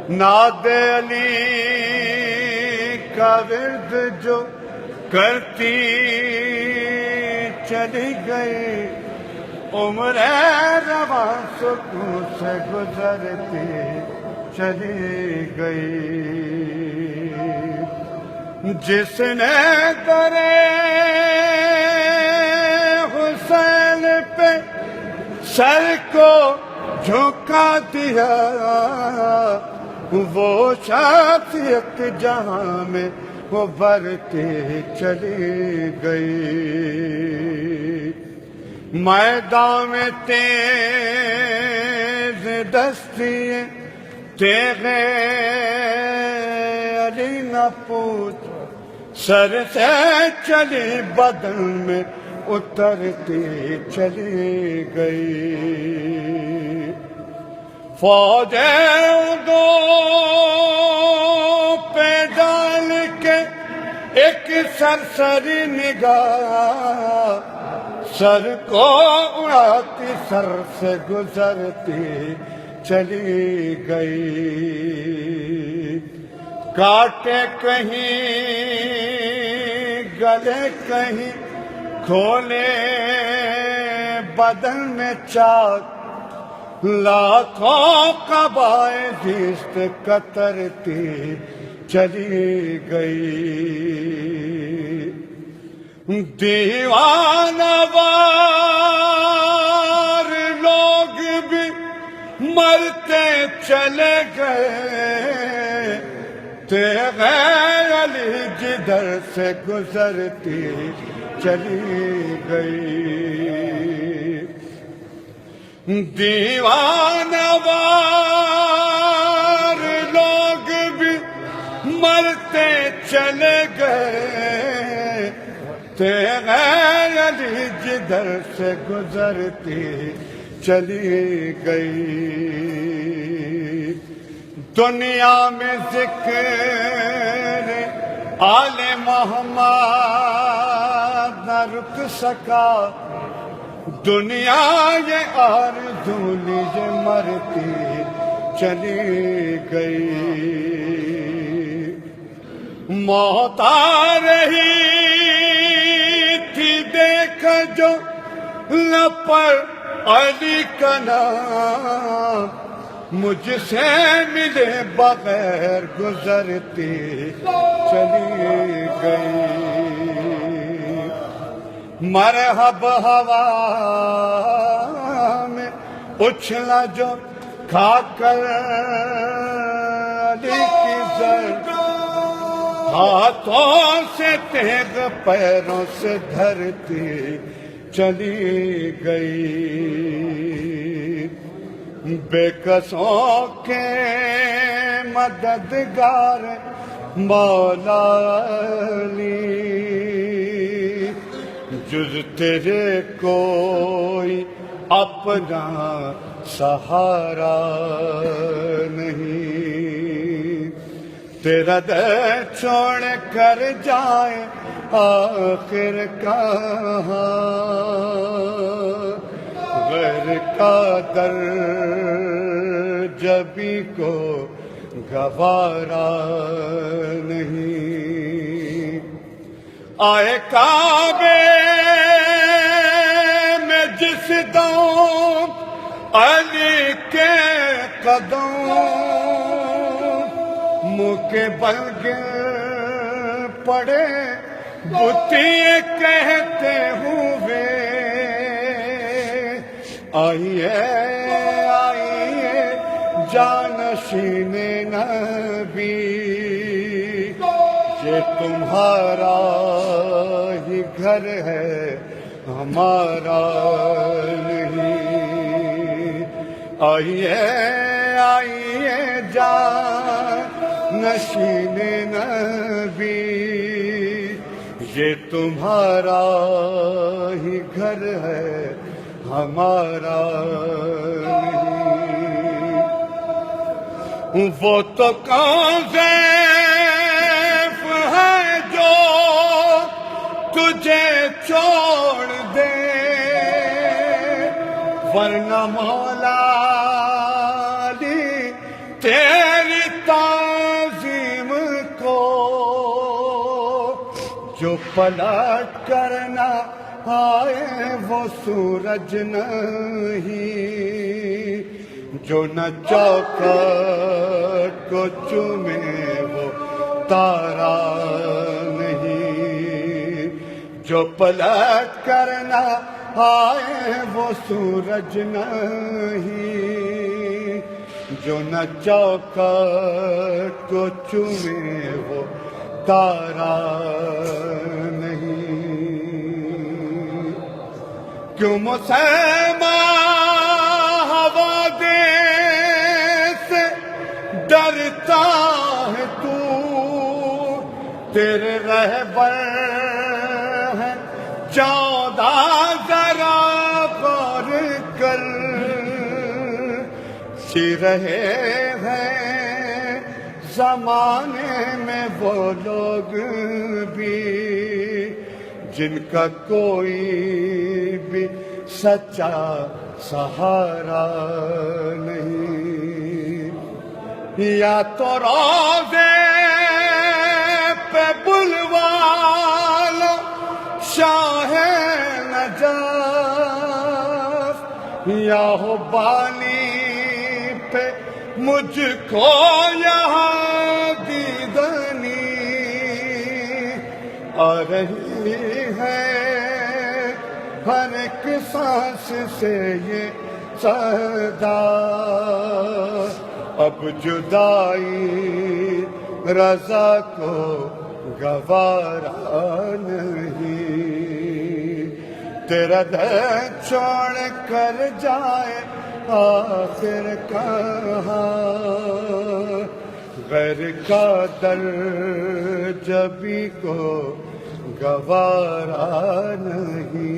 ناد علی کا ورد جو کرتی چلی گئی، عمر رواں سکون سے گزرتی چلی گئی۔ جس نے درے حسین پہ سر کو جھکا دیا، وہ شخصیت جہاں میں ابھرتی چلی گئی۔ میدان میں تیز دستی تیغ علی نہ پوچھ، سر سے چلی بدن میں اترتی چلی گئی۔ فوج دو پہ ڈال کے ایک سرسری نگاہ، سر کو اڑاتی سر سے گزرتی چلی گئی۔ کاٹے کہیں گلے کہیں کھولے بدن میں چاک، لاکھوں قبائل جست کترتی چلی گئی۔ دیوانہ وار لوگ بھی مرتے چلے گئے، تیغ علی جدھر سے گزرتی چلی گئی۔ دیوانہ وار لوگ بھی مرتے چلے گئے، تیغ علی جدھر سے گزرتی چلی گئی۔ دنیا میں ذکر آل محمد نہ رک سکا، دنیا یہ آرزو لیجے مرتی چلی گئی۔ موت آ رہی تھی دیکھ جو لب پر علی کا نام، مجھ سے ملے بغیر گزرتی چلی گئی۔ مرحب ہوا میں اچھلا جو کھا کر علی کی زر، ہاتھوں سے تیغ پیروں سے دھرتی چلی گئی۔ بے کسوں کے مددگار مولا علی، جز تیرے کوئی اپنا سہارا نہیں، تیرا در چھوڑ کر جائے آخر کہاں، غیر کا در جبی کو گوارا نہیں۔ آئے کعبے میں جس دم علی کے قدم، منہ کے بل گر پڑے بتی کہتے ہوئے، آئیے آئیے جانشین نبی، یہ تمہارا ہی گھر ہے ہمارا نہیں۔ آئیے آئیے جانشین نبی، یہ تمہارا ہی گھر ہے ہمارا نہیں۔ وہ تو کاذب ہے جو تجھے چھوڑ دے، ورنہ مولا علی تیری پلٹ کرنا آئے وہ سورج نہیں، جو نہ چوکھٹ کو چومے وہ تارا نہیں، جو پلٹ کرنا آئے وہ سورج نہیں، جو نہ چوکھٹ کو چومے وہ تارا نہیں۔ کیوں مسلمان حوادث سے ڈرتا ہے تو، تیرے رہبر ہیں 14 ذرا غور کر، سی رہے ہیں زمانے میں وہ لوگ بھی جن کا کوئی بھی سچا سہارا نہیں، یا تو روزے پہ بلوا لو شاہ نجف، یا ہو بالی پہ مجھ کو یہاں دیدنی آ رہی ہے، ہر ایک سانس سے یہ صدا، اب جدائی رضا کو گوارا نہیں، تیرا در چھوڑ کر جائے آخر کہاں، غیر کا در جبھی کو گوارا نہیں۔